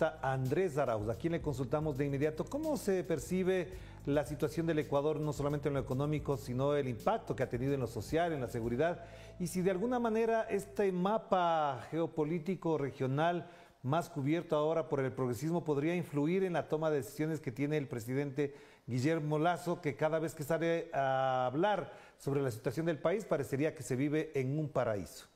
está Andrés Arauz, a quien le consultamos de inmediato. ¿Cómo se percibe la situación del Ecuador, no solamente en lo económico, sino el impacto que ha tenido en lo social, en la seguridad? Y si de alguna manera este mapa geopolítico regional más cubierto ahora por el progresismo podría influir en la toma de decisiones que tiene el presidente Guillermo Lasso, que cada vez que sale a hablar sobre la situación del país parecería que se vive en un paraíso.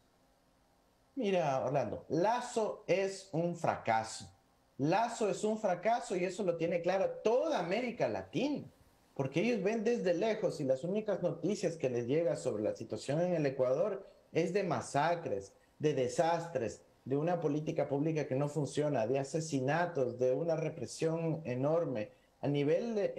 Mira, Orlando, Lazo es un fracaso. Lazo es un fracaso y eso lo tiene claro toda América Latina, porque ellos ven desde lejos y las únicas noticias que les llega sobre la situación en el Ecuador es de masacres, de desastres, de una política pública que no funciona, de asesinatos, de una represión enorme. A nivel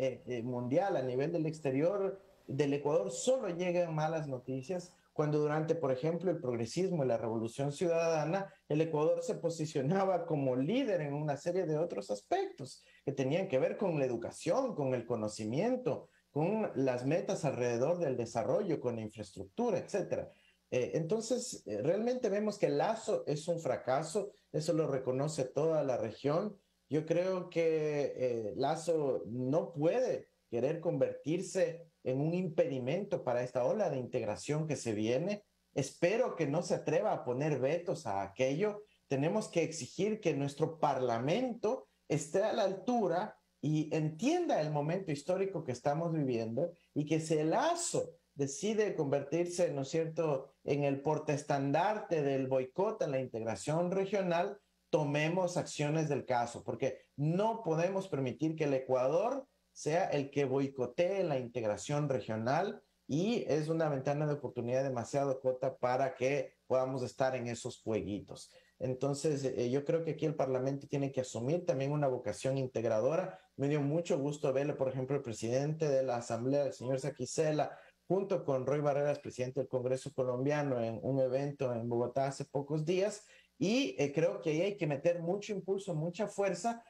mundial, a nivel del exterior del Ecuador, solo llegan malas noticias cuando durante, por ejemplo, el progresismo y la revolución ciudadana, el Ecuador se posicionaba como líder en una serie de otros aspectos que tenían que ver con la educación, con el conocimiento, con las metas alrededor del desarrollo, con la infraestructura, etcétera. Entonces, realmente vemos que Lazo es un fracaso, eso lo reconoce toda la región. Yo creo que Lazo no puede querer convertirse en un impedimento para esta ola de integración que se viene. Espero que no se atreva a poner vetos a aquello. Tenemos que exigir que nuestro Parlamento esté a la altura y entienda el momento histórico que estamos viviendo y que si el Lazo decide convertirse, ¿no es cierto?, en el portaestandarte del boicot a la integración regional, tomemos acciones del caso, porque no podemos permitir que el Ecuador sea el que boicotee la integración regional y es una ventana de oportunidad demasiado corta para que podamos estar en esos jueguitos. Entonces, yo creo que aquí el Parlamento tiene que asumir también una vocación integradora. Me dio mucho gusto verle, por ejemplo, el presidente de la Asamblea, el señor Saquicela, junto con Roy Barreras, presidente del Congreso colombiano, en un evento en Bogotá hace pocos días. Y creo que ahí hay que meter mucho impulso, mucha fuerza,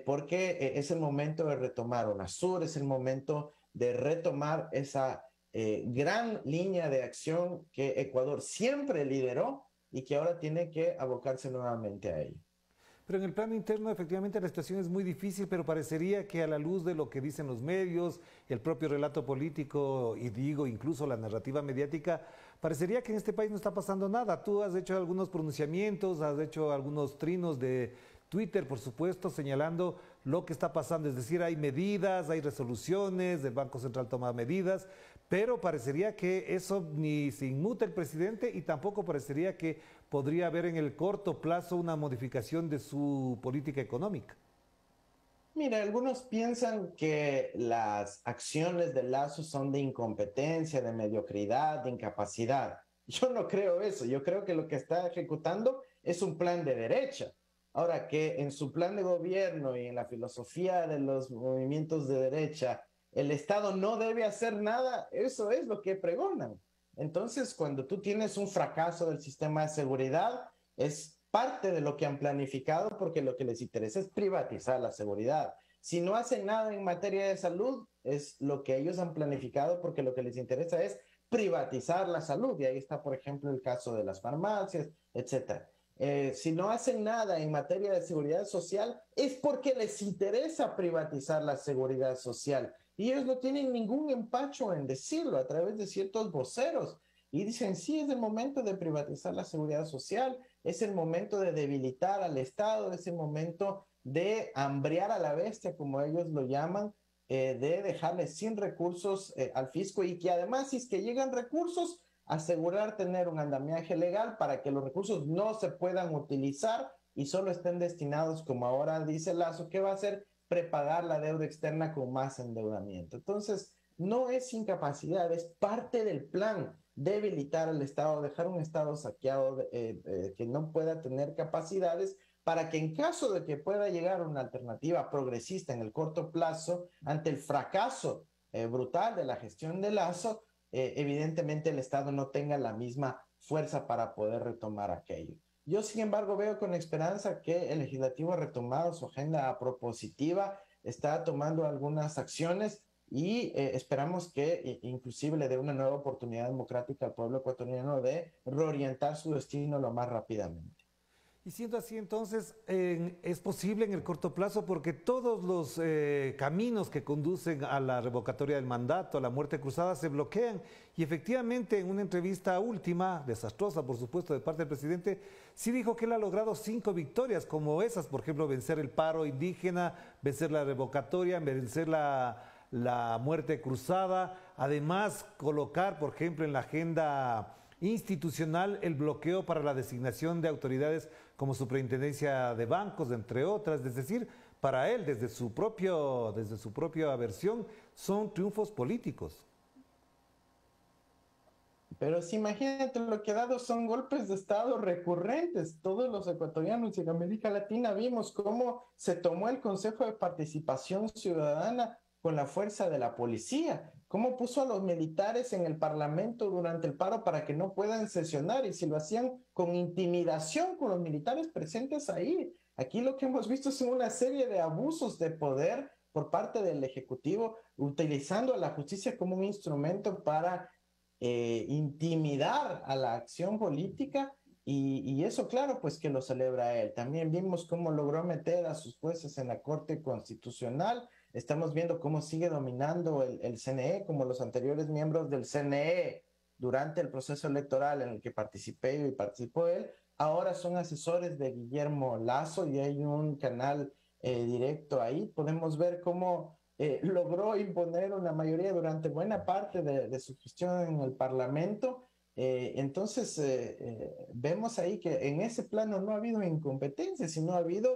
porque es el momento de retomar UNASUR, es el momento de retomar esa gran línea de acción que Ecuador siempre lideró y que ahora tiene que abocarse nuevamente a ello. Pero en el plano interno, efectivamente, la situación es muy difícil, pero parecería que a la luz de lo que dicen los medios, el propio relato político, y digo, incluso la narrativa mediática, parecería que en este país no está pasando nada. Tú has hecho algunos pronunciamientos, has hecho algunos trinos de Twitter, por supuesto, señalando lo que está pasando. Es decir, hay medidas, hay resoluciones, el Banco Central toma medidas, pero parecería que eso ni se inmuta el presidente y tampoco parecería que podría haber en el corto plazo una modificación de su política económica. Mira, algunos piensan que las acciones de Lazo son de incompetencia, de mediocridad, de incapacidad. Yo no creo eso. Yo creo que lo que está ejecutando es un plan de derecha. Ahora que en su plan de gobierno y en la filosofía de los movimientos de derecha, el Estado no debe hacer nada, eso es lo que pregonan. Entonces, cuando tú tienes un fracaso del sistema de seguridad, es parte de lo que han planificado porque lo que les interesa es privatizar la seguridad. Si no hacen nada en materia de salud, es lo que ellos han planificado porque lo que les interesa es privatizar la salud. Y ahí está, por ejemplo, el caso de las farmacias, etcétera. Si no hacen nada en materia de seguridad social, es porque les interesa privatizar la seguridad social. Y ellos no tienen ningún empacho en decirlo a través de ciertos voceros. Y dicen, sí, es el momento de privatizar la seguridad social, es el momento de debilitar al Estado, es el momento de hambriar a la bestia, como ellos lo llaman, de dejarle sin recursos al fisco y que además, si es que llegan recursos, asegurar tener un andamiaje legal para que los recursos no se puedan utilizar y solo estén destinados, como ahora dice Lazo, que va a ser prepagar la deuda externa con más endeudamiento. Entonces, no es incapacidad, es parte del plan debilitar al Estado, dejar un Estado saqueado que no pueda tener capacidades para que en caso de que pueda llegar una alternativa progresista en el corto plazo, ante el fracaso brutal de la gestión de Lazo, evidentemente el Estado no tenga la misma fuerza para poder retomar aquello. Yo, sin embargo, veo con esperanza que el legislativo ha retomado su agenda propositiva, está tomando algunas acciones y esperamos que inclusive le dé una nueva oportunidad democrática al pueblo ecuatoriano de reorientar su destino lo más rápidamente. Y siendo así, entonces, es posible en el corto plazo porque todos los caminos que conducen a la revocatoria del mandato, a la muerte cruzada, se bloquean. Y efectivamente, en una entrevista última, desastrosa, por supuesto, de parte del presidente, sí dijo que él ha logrado 5 victorias, como esas, por ejemplo, vencer el paro indígena, vencer la revocatoria, vencer la muerte cruzada, además colocar, por ejemplo, en la agenda institucional el bloqueo para la designación de autoridades como superintendencia de bancos, entre otras. Es decir, para él, desde su propia versión, son triunfos políticos. Pero si imagínate, lo que ha dado son golpes de Estado recurrentes. Todos los ecuatorianos y en América Latina vimos cómo se tomó el Consejo de Participación Ciudadana con la fuerza de la policía, cómo puso a los militares en el Parlamento durante el paro para que no puedan sesionar, y si lo hacían con intimidación con los militares presentes ahí. Aquí lo que hemos visto es una serie de abusos de poder por parte del Ejecutivo, utilizando a la justicia como un instrumento para intimidar a la acción política, y eso, claro, pues que lo celebra él. También vimos cómo logró meter a sus jueces en la Corte Constitucional. Estamos viendo cómo sigue dominando el CNE, como los anteriores miembros del CNE durante el proceso electoral en el que participé yo y participó él. Ahora son asesores de Guillermo Lasso y hay un canal directo ahí. Podemos ver cómo logró imponer una mayoría durante buena parte de su gestión en el Parlamento. Entonces, vemos ahí que en ese plano no ha habido incompetencia, sino ha habido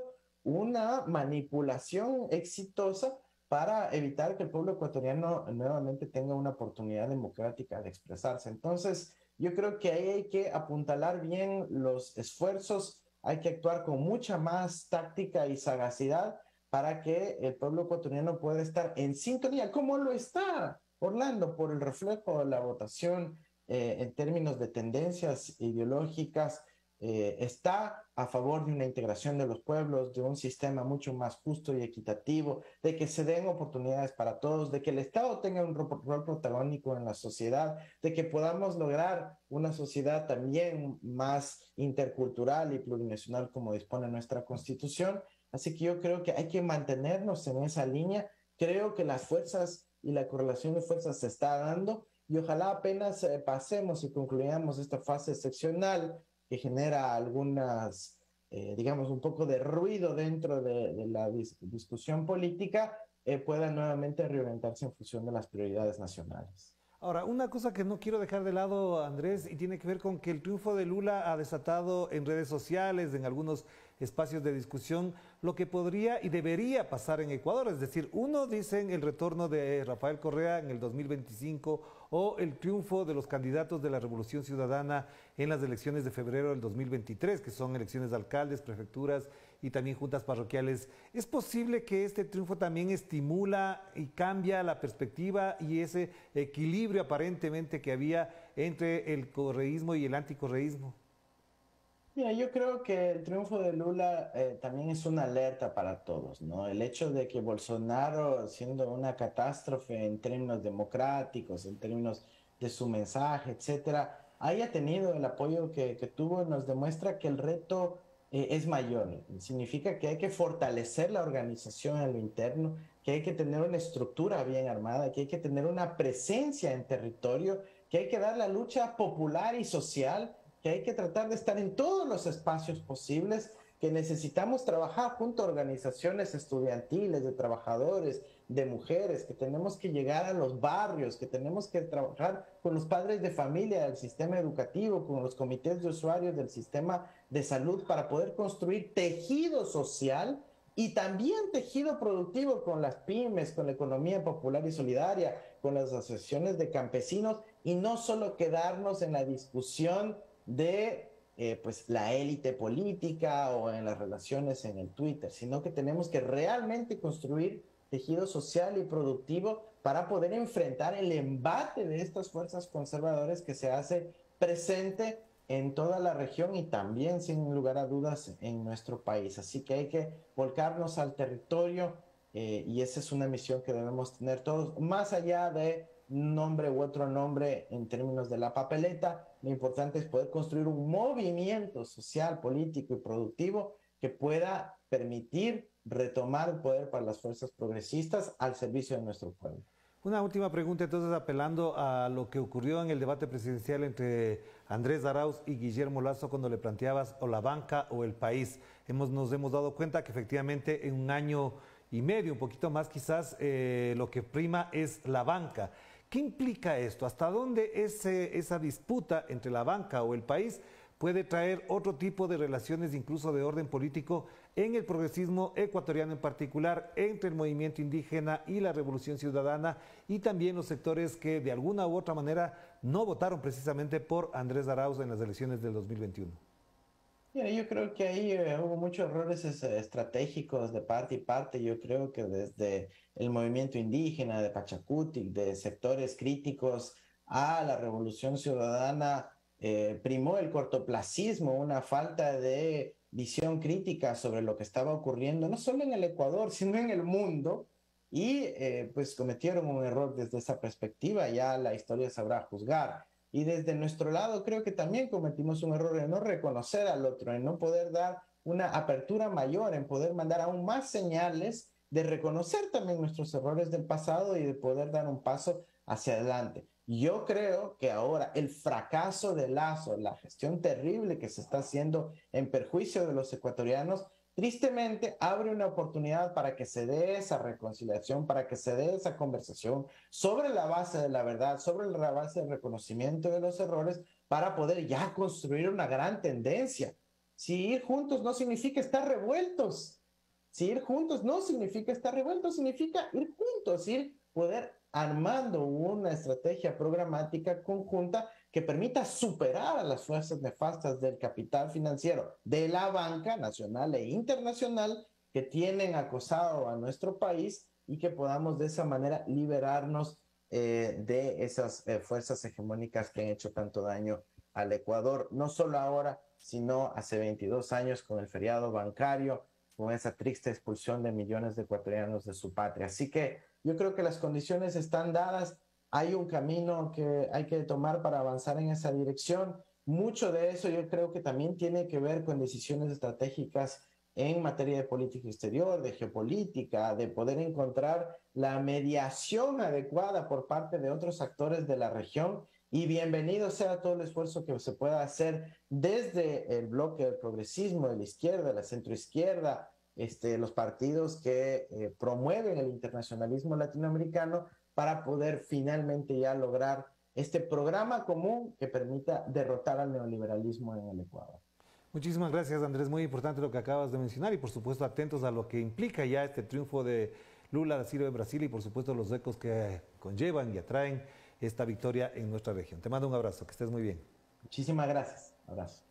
una manipulación exitosa para evitar que el pueblo ecuatoriano nuevamente tenga una oportunidad democrática de expresarse. Entonces, yo creo que ahí hay que apuntalar bien los esfuerzos, hay que actuar con mucha más táctica y sagacidad para que el pueblo ecuatoriano pueda estar en sintonía, como lo está Orlando, por el reflejo de la votación en términos de tendencias ideológicas. Está a favor de una integración de los pueblos, de un sistema mucho más justo y equitativo, de que se den oportunidades para todos, de que el Estado tenga un rol protagónico en la sociedad, de que podamos lograr una sociedad también más intercultural y plurinacional como dispone nuestra Constitución. Así que yo creo que hay que mantenernos en esa línea. Creo que las fuerzas y la correlación de fuerzas se está dando, y ojalá apenas pasemos y concluyamos esta fase excepcional que genera algunas, digamos, un poco de ruido dentro de la discusión política, pueda nuevamente reorientarse en función de las prioridades nacionales. Ahora, una cosa que no quiero dejar de lado, Andrés, y tiene que ver con que el triunfo de Lula ha desatado en redes sociales, en algunos espacios de discusión, lo que podría y debería pasar en Ecuador. Es decir, uno dicen el retorno de Rafael Correa en el 2025 o el triunfo de los candidatos de la Revolución Ciudadana en las elecciones de febrero del 2023, que son elecciones de alcaldes, prefecturas y también juntas parroquiales. ¿Es posible que este triunfo también estimula y cambia la perspectiva y ese equilibrio aparentemente que había entre el correísmo y el anticorreísmo? Mira, yo creo que el triunfo de Lula también es una alerta para todos, ¿no? El hecho de que Bolsonaro, siendo una catástrofe en términos democráticos, en términos de su mensaje, etcétera, haya tenido el apoyo que tuvo, nos demuestra que el reto es mayor. Significa que hay que fortalecer la organización en lo interno, que hay que tener una estructura bien armada, que hay que tener una presencia en territorio, que hay que dar la lucha popular y social, que hay que tratar de estar en todos los espacios posibles, que necesitamos trabajar junto a organizaciones estudiantiles, de trabajadores, de mujeres, que tenemos que llegar a los barrios, que tenemos que trabajar con los padres de familia del sistema educativo, con los comités de usuarios del sistema de salud, para poder construir tejido social y también tejido productivo con las pymes, con la economía popular y solidaria, con las asociaciones de campesinos, y no solo quedarnos en la discusión de pues la élite política o en las relaciones en el Twitter, sino que tenemos que realmente construir tejido social y productivo para poder enfrentar el embate de estas fuerzas conservadoras que se hace presente en toda la región y también, sin lugar a dudas, en nuestro país. Así que hay que volcarnos al territorio, y esa es una misión que debemos tener todos, más allá de un nombre u otro nombre en términos de la papeleta. lo importante es poder construir un movimiento social, político y productivo que pueda permitir retomar el poder para las fuerzas progresistas al servicio de nuestro pueblo. Una última pregunta, entonces, apelando a lo que ocurrió en el debate presidencial entre Andrés Arauz y Guillermo Lasso cuando le planteabas o la banca o el país. Nos hemos dado cuenta que efectivamente en un año y medio, un poquito más quizás, lo que prima es la banca. ¿Qué implica esto? ¿Hasta dónde esa disputa entre la banca o el país puede traer otro tipo de relaciones, incluso de orden político, en el progresismo ecuatoriano en particular, entre el movimiento indígena y la Revolución Ciudadana, y también los sectores que de alguna u otra manera no votaron precisamente por Andrés Arauz en las elecciones del 2021? Mira, yo creo que ahí hubo muchos errores estratégicos de parte y parte. Yo creo que desde el movimiento indígena de Pachacutic, de sectores críticos a la Revolución Ciudadana, primó el cortoplacismo, una falta de visión crítica sobre lo que estaba ocurriendo, no solo en el Ecuador, sino en el mundo, y pues cometieron un error desde esa perspectiva. Ya la historia sabrá juzgar. Y desde nuestro lado creo que también cometimos un error en no reconocer al otro, en no poder dar una apertura mayor, en poder mandar aún más señales de reconocer también nuestros errores del pasado y de poder dar un paso hacia adelante. Yo creo que ahora el fracaso de Lasso, la gestión terrible que se está haciendo en perjuicio de los ecuatorianos, tristemente abre una oportunidad para que se dé esa reconciliación, para que se dé esa conversación sobre la base de la verdad, sobre la base del reconocimiento de los errores, para poder ya construir una gran tendencia. Si ir juntos no significa estar revueltos. Si ir juntos no significa estar revueltos, significa ir juntos, ir poder armando una estrategia programática conjunta que permita superar a las fuerzas nefastas del capital financiero, de la banca nacional e internacional que tienen acosado a nuestro país, y que podamos de esa manera liberarnos de esas fuerzas hegemónicas que han hecho tanto daño al Ecuador, no solo ahora, sino hace 22 años con el feriado bancario, con esa triste expulsión de millones de ecuatorianos de su patria. Así que yo creo que las condiciones están dadas, hay un camino que hay que tomar para avanzar en esa dirección. Mucho de eso yo creo que también tiene que ver con decisiones estratégicas en materia de política exterior, de geopolítica, de poder encontrar la mediación adecuada por parte de otros actores de la región. Y bienvenido sea todo el esfuerzo que se pueda hacer desde el bloque del progresismo, de la izquierda, de la centroizquierda, los partidos que promueven el internacionalismo latinoamericano, para poder finalmente ya lograr este programa común que permita derrotar al neoliberalismo en el Ecuador. Muchísimas gracias, Andrés. Muy importante lo que acabas de mencionar y, por supuesto, atentos a lo que implica ya este triunfo de Lula da Silva en Brasil y, por supuesto, los ecos que conllevan y atraen esta victoria en nuestra región. Te mando un abrazo, que estés muy bien. Muchísimas gracias. Abrazo.